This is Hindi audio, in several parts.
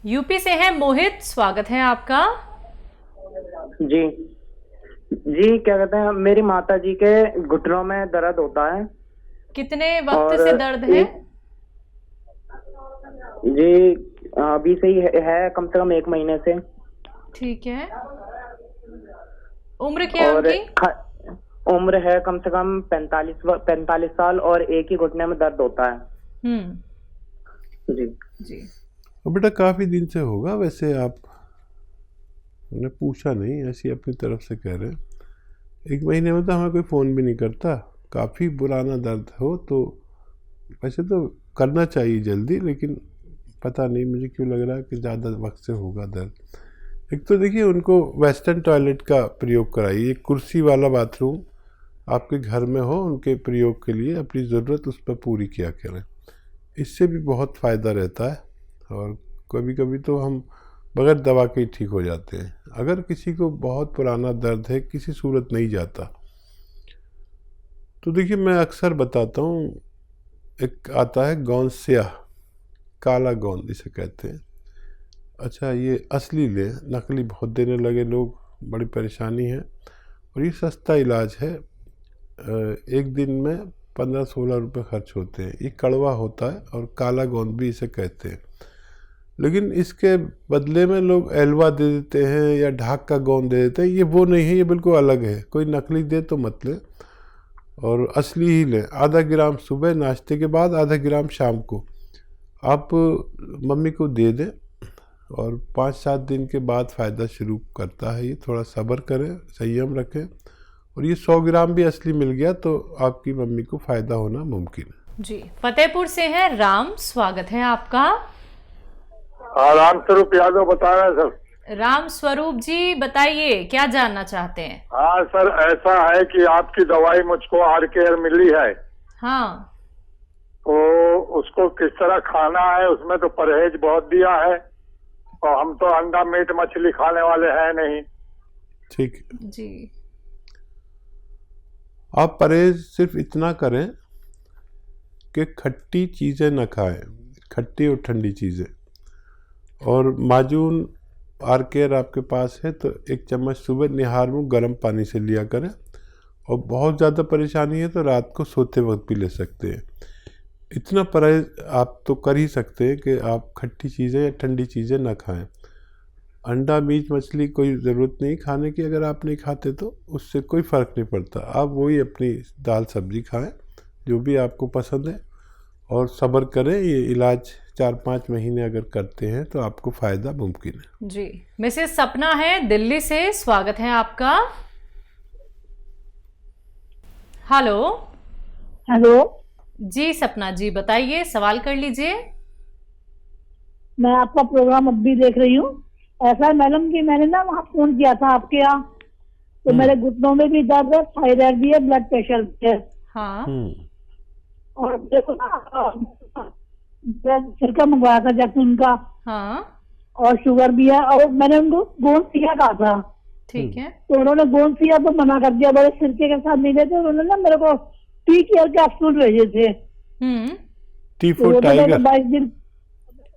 यूपी से हैं मोहित, स्वागत है आपका। जी जी, क्या कहते हैं, मेरी माता जी के घुटनों में दर्द होता है। कितने वक्त और से दर्द है? जी, अभी से ही है कम से कम 1 महीने से। ठीक है। उम्र क्या है और उनकी? उम्र है कम से कम 45 साल और एक ही घुटने में दर्द होता है। जी जी। बेटा काफ़ी दिन से होगा वैसे, आपने पूछा नहीं, ऐसी अपनी तरफ से कह रहे हैं। 1 महीने में तो हमें कोई फ़ोन भी नहीं करता। काफ़ी पुराना दर्द हो तो वैसे तो करना चाहिए जल्दी, लेकिन पता नहीं मुझे क्यों लग रहा है कि ज़्यादा वक्त से होगा दर्द। एक तो देखिए, उनको वेस्टर्न टॉयलेट का प्रयोग कराइए। कुर्सी वाला बाथरूम आपके घर में हो, उनके प्रयोग के लिए अपनी ज़रूरत उस पर पूरी किया करें। इससे भी बहुत फ़ायदा रहता है। और कभी कभी तो हम बगैर दवा के ही ठीक हो जाते हैं। अगर किसी को बहुत पुराना दर्द है, किसी सूरत नहीं जाता, तो देखिए मैं अक्सर बताता हूँ, एक आता है गोंद स्याह, काला गोंद इसे कहते हैं। अच्छा, ये असली ले, नकली बहुत देने लगे लोग, बड़ी परेशानी है। और ये सस्ता इलाज है। एक दिन में 15-16 रुपये खर्च होते हैं। ये कड़वा होता है और काला गोंद भी इसे कहते हैं। लेकिन इसके बदले में लोग एलवा दे देते हैं या ढाक का गोंद दे देते हैं। ये वो नहीं है, ये बिल्कुल अलग है। कोई नकली दे तो मत लें और असली ही लें। आधा ग्राम सुबह नाश्ते के बाद, आधा ग्राम शाम को आप मम्मी को दे दें और 5-7 दिन के बाद फ़ायदा शुरू करता है। ये थोड़ा सब्र करें, संयम रखें। और ये 100 ग्राम भी असली मिल गया तो आपकी मम्मी को फ़ायदा होना मुमकिन है। जी। फतेहपुर से हैं राम, स्वागत है आपका। हाँ, राम स्वरूप यादव बता रहे हैं सर। राम स्वरूप जी बताइए, क्या जानना चाहते हैं? हाँ सर, ऐसा है कि आपकी दवाई मुझको आर मिली है। हाँ। तो उसको किस तरह खाना है, उसमें तो परहेज बहुत दिया है और हम तो अंडा मीट मछली खाने वाले हैं नहीं। ठीक जी। आप परहेज सिर्फ इतना करें कि खट्टी चीज़ें न खाएं, खट्टी और ठंडी चीज़ें। और माजून आर आपके पास है तो 1 चम्मच सुबह निहार में गर्म पानी से लिया करें। और बहुत ज़्यादा परेशानी है तो रात को सोते वक्त भी ले सकते हैं। इतना परहेज आप तो कर ही सकते हैं कि आप खट्टी चीज़ें या ठंडी चीज़ें ना खाएं। अंडा मीट मछली कोई ज़रूरत नहीं खाने की, अगर आप नहीं खाते तो उससे कोई फ़र्क नहीं पड़ता। आप वही अपनी दाल सब्ज़ी खाएं जो भी आपको पसंद है और सब्र करें। ये इलाज 4-5 महीने अगर करते हैं तो आपको फ़ायदा मुमकिन है। जी। मिसेस सपना है दिल्ली से, स्वागत है आपका। हेलो। हेलो जी सपना जी बताइए, सवाल कर लीजिए। मैं आपका प्रोग्राम अब भी देख रही हूँ। ऐसा है मैडम कि मैंने ना वहाँ फोन किया था आपके यहाँ, तो मेरे घुटनों में भी दर्द है, थायराइड भी है, ब्लड प्रेशर भी है। हाँ। और देखो ना, सिरका मंगवाया था जैतून का। हाँ। और शुगर भी है। और मैंने उनको गोंद सिया कहा था। ठीक है। तो उन्होंने गोंद सिया तो मना कर दिया, बड़े सिरके के साथ मिले थे। उन्होंने ना मेरे को टी केयर कैप्सूल भेजे थे। T4 tiger. 22 दिन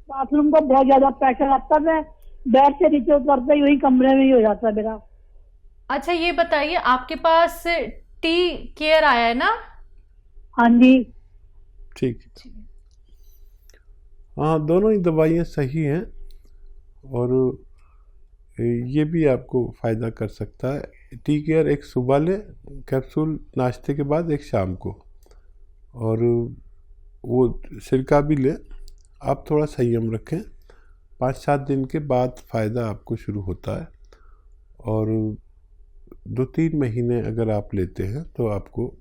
बाथरूम को बहुत ज्यादा प्रेशर आता है, बेड से नीचे उतरते ही वही कमरे में ही हो जाता है मेरा। अच्छा ये बताइए, आपके पास टी केयर आया है ना? हाँ जी। ठीक। हाँ, दोनों ही दवाइयाँ सही हैं और ये भी आपको फ़ायदा कर सकता है। टी केयर एक सुबह लें कैप्सूल नाश्ते के बाद, एक शाम को। और वो सिरका भी लें। आप थोड़ा संयम रखें, 5-7 दिन के बाद फ़ायदा आपको शुरू होता है। और 2-3 महीने अगर आप लेते हैं तो आपको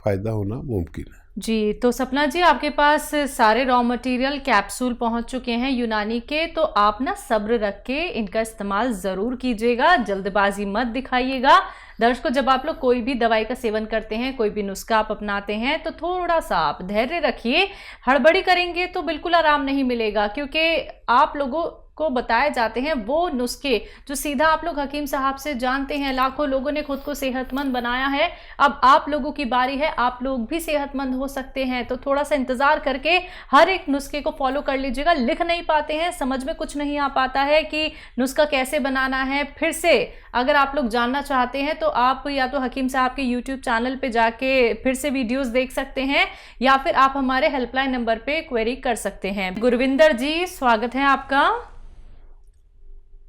फ़ायदा होना मुमकिन है। जी। तो सपना जी आपके पास सारे रॉ मटेरियल कैप्सूल पहुंच चुके हैं यूनानी के, तो आप ना सब्र रख के इनका इस्तेमाल ज़रूर कीजिएगा, जल्दबाजी मत दिखाइएगा। दर्शकों, जब आप लोग कोई भी दवाई का सेवन करते हैं, कोई भी नुस्खा आप अपनाते हैं, तो थोड़ा सा आप धैर्य रखिए। हड़बड़ी करेंगे तो बिल्कुल आराम नहीं मिलेगा, क्योंकि आप लोगों को बताए जाते हैं वो नुस्खे जो सीधा आप लोग हकीम साहब से जानते हैं। लाखों लोगों ने खुद को सेहतमंद बनाया है, अब आप लोगों की बारी है, आप लोग भी सेहतमंद हो सकते हैं। तो थोड़ा सा इंतजार करके हर एक नुस्खे को फॉलो कर लीजिएगा। लिख नहीं पाते हैं, समझ में कुछ नहीं आ पाता है कि नुस्खा कैसे बनाना है, फिर से अगर आप लोग जानना चाहते हैं तो आप या तो हकीम साहब के यूट्यूब चैनल पे जाके फिर से वीडियोस देख सकते हैं, या फिर आप हमारे हेल्पलाइन नंबर पे क्वेरी कर सकते हैं। गुरविंदर जी, स्वागत है आपका।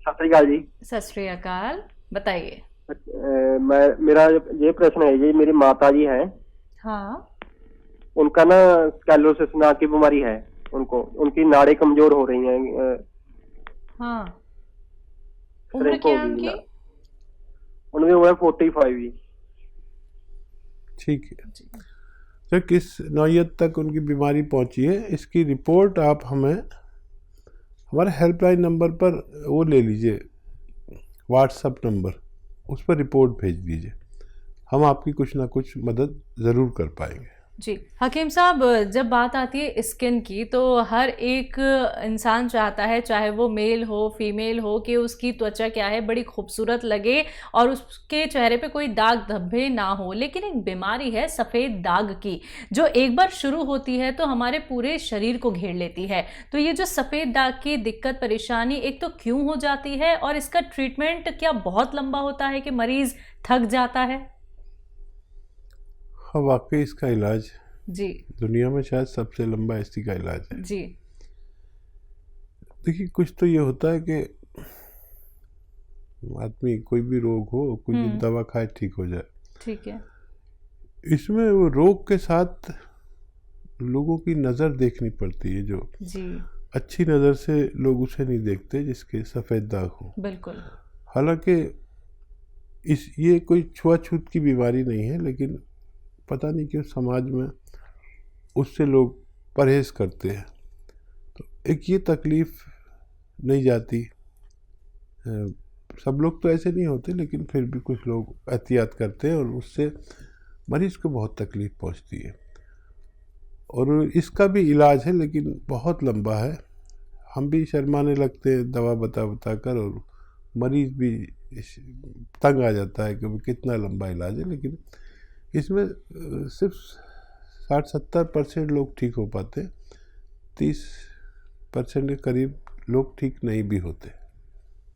सत श्री अकाल जी। सत श्री अकाल, बताइए। मेरा ये प्रश्न है जी, मेरी माता जी हैं। हाँ, उनका ना स्केलोसिस नाक की बीमारी है, उनकी नाड़ें कमजोर हो रही हैं। हाँ, उम्र क्या है उनकी? उनकी उम्र 45। ठीक है, तो किस नौयत तक उनकी बीमारी पहुंची है इसकी रिपोर्ट आप हमें हमारे हेल्पलाइन नंबर पर वो ले लीजिए, व्हाट्सएप नंबर, उस पर रिपोर्ट भेज दीजिए, हम आपकी कुछ ना कुछ मदद ज़रूर कर पाएंगे। जी हकीम साहब, जब बात आती है स्किन की तो हर एक इंसान चाहता है, चाहे वो मेल हो फीमेल हो, कि उसकी त्वचा क्या है बड़ी खूबसूरत लगे और उसके चेहरे पे कोई दाग धब्बे ना हो। लेकिन एक बीमारी है सफ़ेद दाग की, जो एक बार शुरू होती है तो हमारे पूरे शरीर को घेर लेती है। तो ये जो सफ़ेद दाग की दिक्कत परेशानी एक तो क्यों हो जाती है, और इसका ट्रीटमेंट क्या बहुत लंबा होता है कि मरीज़ थक जाता है? हाँ, वाकई इसका इलाज जी दुनिया में शायद सबसे लंबा इसी का इलाज है। जी, देखिए, कुछ तो ये होता है कि आदमी कोई भी रोग हो, कुछ दवा खाए ठीक हो जाए। ठीक है। इसमें वो रोग के साथ लोगों की नज़र देखनी पड़ती है, जो जी अच्छी नज़र से लोग उसे नहीं देखते जिसके सफ़ेद दाग हो। बिल्कुल। हालांकि ये कोई छुआछूत की बीमारी नहीं है, लेकिन पता नहीं क्यों समाज में उससे लोग परहेज़ करते हैं। तो एक ये तकलीफ़ नहीं जाती, सब लोग तो ऐसे नहीं होते, लेकिन फिर भी कुछ लोग एहतियात करते हैं और उससे मरीज़ को बहुत तकलीफ़ पहुंचती है। और इसका भी इलाज है, लेकिन बहुत लंबा है। हम भी शर्माने लगते हैं दवा बता कर, और मरीज़ भी तंग आ जाता है कि कितना लंबा इलाज है। लेकिन इसमें सिर्फ 60-70% लोग ठीक हो पाते, 30% के करीब लोग ठीक नहीं भी होते।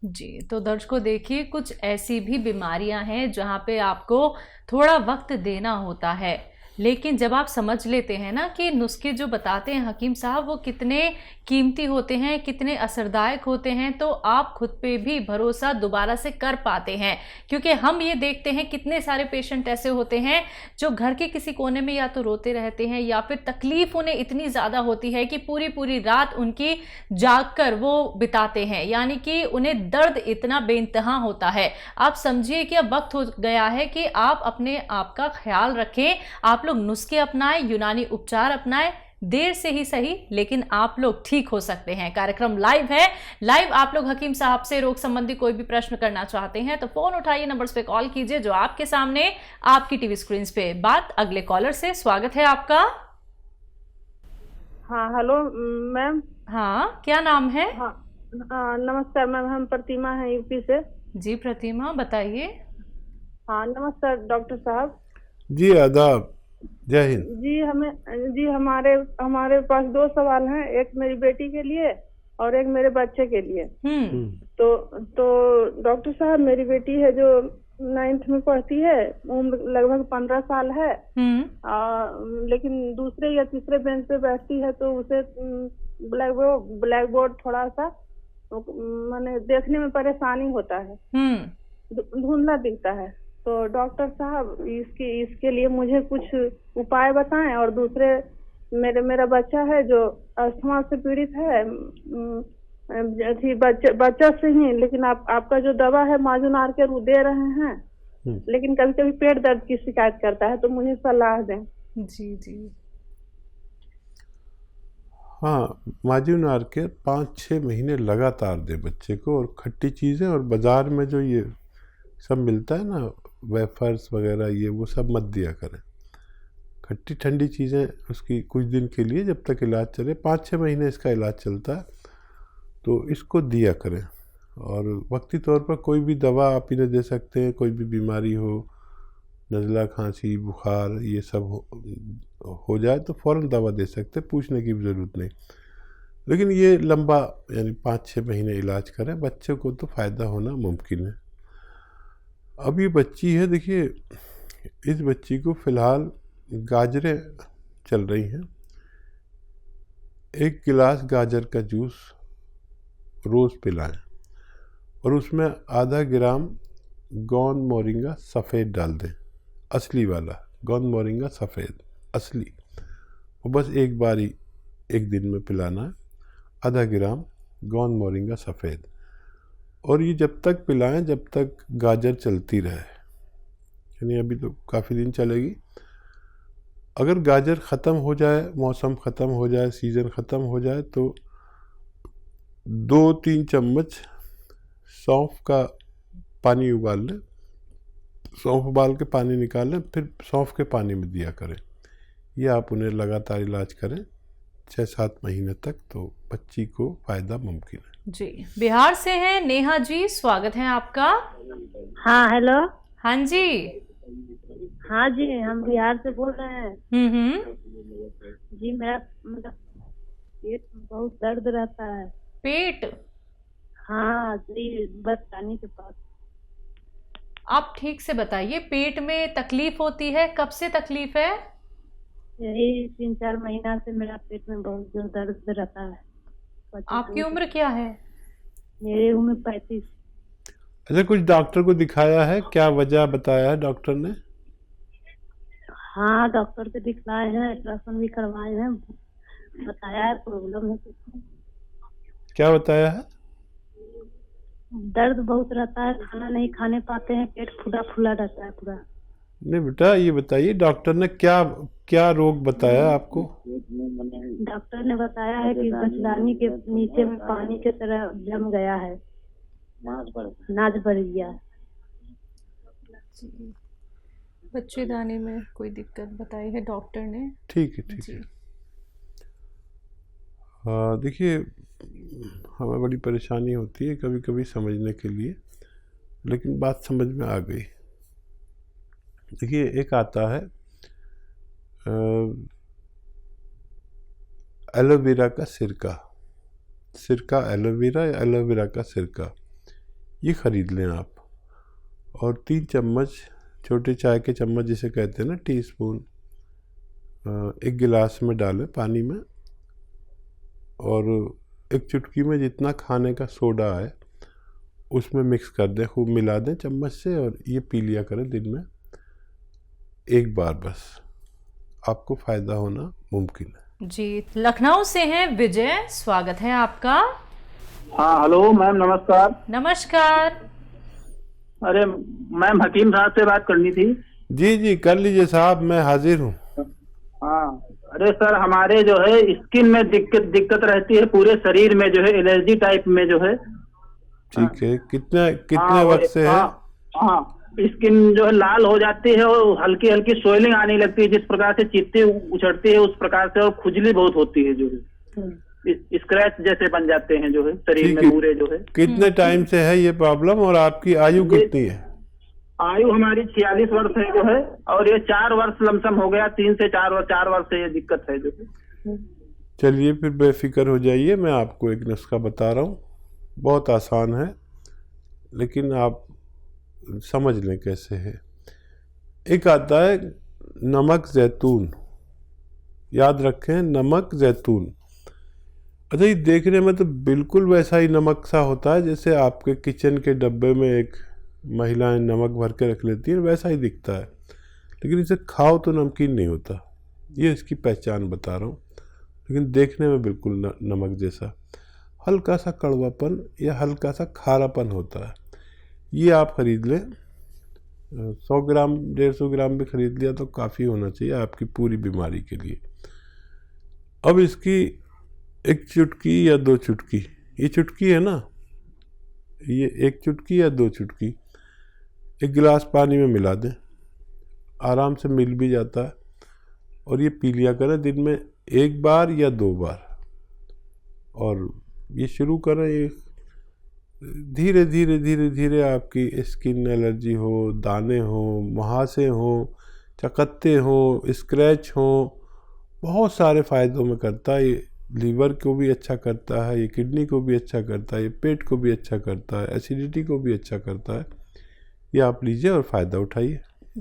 जी, तो दर्शकों देखिए, कुछ ऐसी भी बीमारियां हैं जहां पे आपको थोड़ा वक्त देना होता है, लेकिन जब आप समझ लेते हैं ना कि नुस्खे जो बताते हैं हकीम साहब वो कितने कीमती होते हैं, कितने असरदायक होते हैं, तो आप खुद पे भी भरोसा दोबारा से कर पाते हैं। क्योंकि हम ये देखते हैं कितने सारे पेशेंट ऐसे होते हैं जो घर के किसी कोने में या तो रोते रहते हैं, या फिर तकलीफ उन्हें इतनी ज़्यादा होती है कि पूरी पूरी रात उनकी जाग कर वो बिताते हैं, यानी कि उन्हें दर्द इतना बेइंतहा होता है। आप समझिए कि अब वक्त हो गया है कि आप अपने आप का ख्याल रखें, आप लोग नुस्खे अपनाएं, यूनानी उपचार अपनाएं, देर से ही सही लेकिन आप लोग ठीक हो सकते हैं। कार्यक्रम लाइव है, लाइव आप लोग हकीम साहब से रोग संबंधी कोई भी प्रश्न करना चाहते हैं तो फोन उठाइए, नंबर्स पे कॉल कीजिए जो आपके सामने आपकी टीवी स्क्रीन पे। बात अगले कॉलर से, स्वागत है आपका। हाँ हेलो मैम। हाँ, क्या नाम है? हाँ नमस्कार मैम, हम प्रतिमा हैं यूपी से। जी प्रतिमा, बताइए। हाँ नमस्कार डॉक्टर साहब। जी आदाब, जय हिंद। जी हमारे पास 2 सवाल हैं, एक मेरी बेटी के लिए और एक मेरे बच्चे के लिए। तो डॉक्टर साहब, मेरी बेटी है जो 9th में पढ़ती है, उम्र लगभग 15 साल है, लेकिन दूसरे या तीसरे बेंच पे बैठती है तो उसे ब्लैक बोर्ड थोड़ा सा माने देखने में परेशानी होता है, धुंधला दिखता है। तो डॉक्टर साहब इसके लिए मुझे कुछ उपाय बताएं। और दूसरे मेरा बच्चा है जो अस्थमा से पीड़ित है, बच्चा से ही, लेकिन आपका जो दवा है माजुनार के रू दे रहे हैं, लेकिन कभी कभी पेट दर्द की शिकायत करता है, तो मुझे सलाह दें। जी जी। हाँ, माजुनार के 5-6 महीने लगातार दे बच्चे को, और खट्टी चीज़ें, और बाज़ार में जो ये सब मिलता है ना वेफर्स वगैरह, ये वो सब मत दिया करें। खट्टी ठंडी चीज़ें उसकी कुछ दिन के लिए, जब तक इलाज चले, 5-6 महीने इसका इलाज चलता है, तो इसको दिया करें। और वक्ती तौर पर कोई भी दवा आप इन्हें दे सकते हैं, कोई भी बीमारी हो, नज़ला, खांसी, बुखार, ये सब हो जाए तो फ़ौरन दवा दे सकते हैं, पूछने की भी ज़रूरत नहीं। लेकिन ये लंबा यानी 5-6 महीने इलाज करें, बच्चे को तो फ़ायदा होना मुमकिन है। अब ये बच्ची है, देखिए इस बच्ची को फ़िलहाल गाजरें चल रही हैं। 1 गिलास गाजर का जूस रोज़ पिलाएं और उसमें आधा ग्राम गोंद मोरिंगा सफ़ेद डाल दें, असली वाला गोंद मोरिंगा सफ़ेद असली, और बस एक बारी एक दिन में पिलाना है, आधा ग्राम गोंद मोरिंगा सफ़ेद। और ये जब तक पिलाएं जब तक गाजर चलती रहे, यानी अभी तो काफ़ी दिन चलेगी। अगर गाजर ख़त्म हो जाए, मौसम ख़त्म हो जाए, सीज़न ख़त्म हो जाए, तो 2-3 चम्मच सौंफ का पानी उबाल लें, सौंफ उबाल के पानी निकाल लें, फिर सौंफ के पानी में दिया करें। ये आप उन्हें लगातार इलाज करें 6-7 महीने तक, तो बच्ची को फ़ायदा मुमकिन है। जी, बिहार से हैं नेहा जी, स्वागत है आपका। हाँ हेलो। हाँ जी। हाँ जी, हम बिहार से बोल रहे हैं। जी, मेरा मतलब पेट में बहुत दर्द रहता है। पेट? हाँ जी, बस पानी के पास। आप ठीक से बताइए, पेट में तकलीफ होती है, कब से तकलीफ है? यही 3-4 महीना से मेरा पेट में बहुत जोर दर्द रहता है। आपकी उम्र क्या है? मेरी उम्र 35। अच्छा, कुछ डॉक्टर को दिखाया है? क्या वजह बताया है डॉक्टर ने? हाँ, डॉक्टर से दिखलाए हैं, अल्ट्रासाउंड भी करवाए हैं, बताया है प्रॉब्लम है। क्या बताया है? दर्द बहुत रहता है, खाना नहीं खाने पाते हैं, पेट फूला फूला रहता है पूरा। नहीं बेटा, ये बताइए डॉक्टर ने क्या क्या रोग बताया आपको? डॉक्टर ने बताया है कि बचदानी के नीचे में पानी की तरह जम गया है, नाज बढ़ गया है। बच्चेदानी में कोई दिक्कत बताई है डॉक्टर ने। ठीक है, ठीक है। देखिए, हमें बड़ी परेशानी होती है कभी कभी समझने के लिए, लेकिन बात समझ में आ गई। देखिए, एक आता है एलोवेरा का सिरका एलोवेरा या एलोवेरा का सिरका, ये ख़रीद लें आप, और 3 चम्मच, छोटे चाय के चम्मच जिसे कहते हैं ना, टीस्पून, 1 गिलास में डालें पानी में, और 1 चुटकी में जितना खाने का सोडा है उसमें मिक्स कर दें, खूब मिला दें चम्मच से, और ये पी लिया करें दिन में 1 बार बस, आपको फ़ायदा होना मुमकिन है। जी, लखनऊ से हैं विजय, स्वागत है आपका। हाँ हेलो मैम, नमस्कार। नमस्कार। अरे मैम, हकीम साहब से बात करनी थी। जी जी, कर लीजिए साहब, मैं हाजिर हूँ। हाँ, अरे सर, हमारे जो है स्किन में दिक्कत रहती है, पूरे शरीर में जो है एलर्जी टाइप में जो है। ठीक है, कितने वक्त से है? हाँ, स्किन जो है लाल हो जाती है और हल्की हल्की सोइलिंग आने लगती है, जिस प्रकार से चित्ती उछड़ती है उस प्रकार से, और खुजली बहुत होती है, जो है स्क्रैच जैसे बन जाते हैं जो है शरीर में पूरे जो है। कितने टाइम से है ये प्रॉब्लम, और आपकी आयु कितनी है? आयु हमारी 46 वर्ष है जो है, और ये 4 वर्ष लमसम हो गया, 3 से 4 वर्ष से ये दिक्कत है जो है। चलिए फिर बेफिक्र हो जाइए, मैं आपको एक नुस्खा बता रहा हूँ, बहुत आसान है, लेकिन आप समझ लें कैसे है। एक आता है नमक जैतून, याद रखें, नमक जैतून। अच्छा, ये देखने में तो बिल्कुल वैसा ही नमक सा होता है जैसे आपके किचन के डब्बे में एक महिलाएं नमक भर के रख लेती हैं, वैसा ही दिखता है, लेकिन इसे खाओ तो नमकीन नहीं होता। ये इसकी पहचान बता रहा हूँ, लेकिन देखने में बिल्कुल नमक जैसा, हल्का सा कड़वापन या हल्का सा खारापन होता है। ये आप ख़रीद लें, 100 ग्राम 150 ग्राम भी ख़रीद लिया तो काफ़ी होना चाहिए आपकी पूरी बीमारी के लिए। अब इसकी 1 चुटकी या 2 चुटकी, ये चुटकी है ना, ये 1 चुटकी या 2 चुटकी 1 गिलास पानी में मिला दें, आराम से मिल भी जाता है, और ये पी लिया करें दिन में 1 बार या 2 बार, और ये शुरू करें, ये धीरे धीरे धीरे धीरे आपकी स्किन एलर्जी हो, दाने हो, मुहासे हो, चकत्ते हो, स्क्रैच हो, बहुत सारे फ़ायदों में करता है। ये लीवर को भी अच्छा करता है, ये किडनी को भी अच्छा करता है, ये पेट को भी अच्छा करता है, एसिडिटी को भी अच्छा करता है। ये आप लीजिए और फ़ायदा उठाइए।